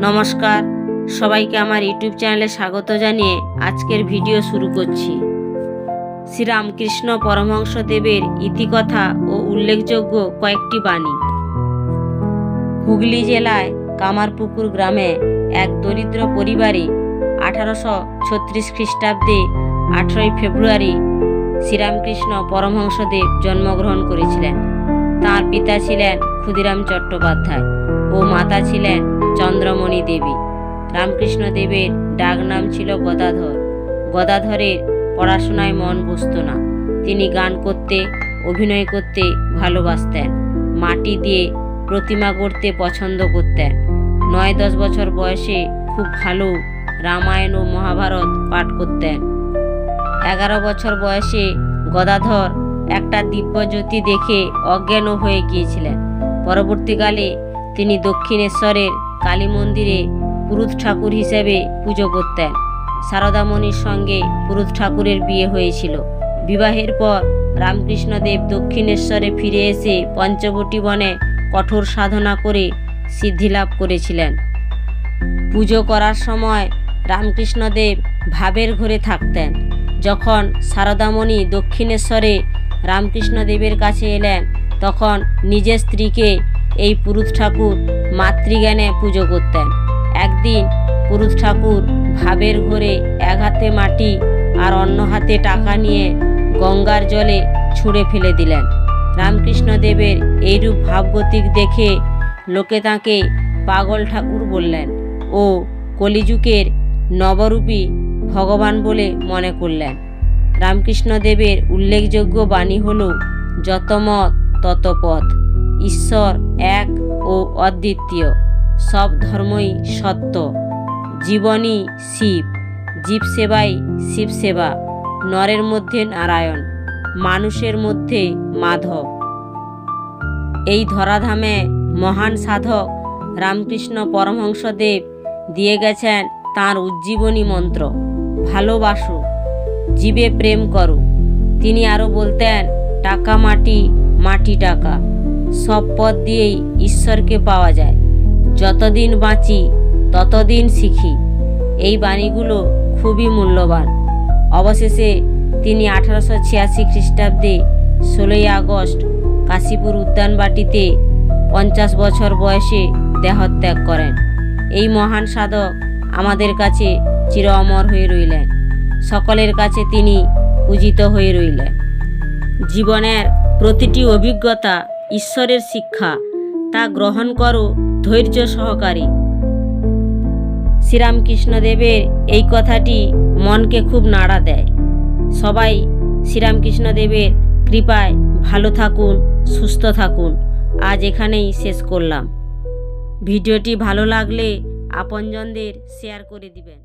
নমস্কার, সবাইকে আমার ইউটিউব চ্যানেলে স্বাগত জানিয়ে আজকের ভিডিও শুরু করছি। শ্রীরামকৃষ্ণ পরমহংসদেবের ইতিকথা ও উল্লেখযোগ্য কয়েকটি বাণী। হুগলি জেলায় কামারপুকুর গ্রামে এক দরিদ্র পরিবারে 1836 খ্রিস্টাব্দে 18 ফেব্রুয়ারি শ্রীরামকৃষ্ণ পরমহংসদেব জন্মগ্রহণ করেছিলেন। তাঁর পিতা ছিলেন ক্ষুদিরাম চট্টোপাধ্যায় ও মাতা ছিলেন চন্দ্রমণি দেবী। রামকৃষ্ণ দেবের ডাকনাম ছিল গদাধর। গদাধরের পড়াশোনায় মন বসত না। তিনি গান করতে, অভিনয় করতে ভালোবাসতেন। মাটি দিয়ে প্রতিমা গড়তে পছন্দ করতেন। 9-10 বছর বয়সে খুব ভালো রামায়ণ ও মহাভারত পাঠ করতেন। 11 বছর বয়সে গদাধর একটা দিব্যজ্যোতি দেখে অজ্ঞান হয়ে গিয়েছিলেন। পরবর্তীকালে তিনি দক্ষিণেশ্বরের কালী মন্দিরে পুরুত ঠাকুর হিসেবে পুজো করতেন। সারদামণির সঙ্গে পুরুত ঠাকুরের বিয়ে হয়েছিল। বিবাহের পর রামকৃষ্ণদেব দক্ষিণেশ্বরে ফিরে এসে পঞ্চবটী বনে কঠোর সাধনা করে সিদ্ধিলাভ করেছিলেন। পুজো করার সময় রামকৃষ্ণদেব ভাবের ঘরে থাকতেন। যখন সারদামণি দক্ষিণেশ্বরে রামকৃষ্ণদেবের কাছে এলেন, তখন নিজের স্ত্রীকে এই পুরুত ঠাকুর মাতৃজ্ঞানে পুজো করতেন। একদিন পুরুত ঠাকুর ভাবের ঘরে এক হাতে মাটি আর অন্য হাতে টাকা নিয়ে গঙ্গার জলে ছুঁড়ে ফেলে দিলেন। রামকৃষ্ণদেবের এইরূপ ভাবগতিক দেখে লোকে তাঁকে পাগল ঠাকুর বললেন ও কলিযুগের নবরূপী ভগবান বলে মনে করলেন। রামকৃষ্ণদেবের উল্লেখযোগ্য বাণী হল, যত মত তত পথ, ঈশ্বর এক ও অদ্বিতীয়, সব ধর্মই সত্য, জীবনই শিব, জীব সেবাই শিব সেবা, নরের মধ্যে নারায়ণ, মানুষের মধ্যে মাধব। এই ধরাধামে মহান সাধক রামকৃষ্ণ পরমহংসদেব দিয়ে গেছেন তাঁর উজ্জীবনী মন্ত্র, ভালোবাসো, জীবে প্রেম করো। তিনি আরও বলতেন, টাকা মাটি, মাটি টাকা, সব পথ দিয়েই ঈশ্বরকে পাওয়া যায়। যতদিন বাঁচি ততদিন শিখি। এই বাণীগুলো খুবই মূল্যবান। অবশেষে তিনি 1886 খ্রিস্টাব্দে 16 আগস্ট কাশীপুর উদ্যানবাটিতে 50 বছর বয়সে দেহত্যাগ করেন। এই মহান সাধক আমাদের কাছে চির অমর হয়ে রইলেন। সকলের কাছে তিনি পূজিত হয়ে রইলেন। জীবনের প্রতিটি অভিজ্ঞতা ঈশ্বরের শিক্ষা, তা গ্রহণ করো ধৈর্য সহকারে। শ্রীরামকৃষ্ণদেবের এই কথাটি মনকে খুব নাড়া দেয়। সবাই শ্রীরামকৃষ্ণদেবের কৃপায় ভালো থাকুন, সুস্থ থাকুন। আজ এখানেই শেষ করলাম। ভিডিওটি ভালো লাগলে আপনজনদের শেয়ার করে দিবেন।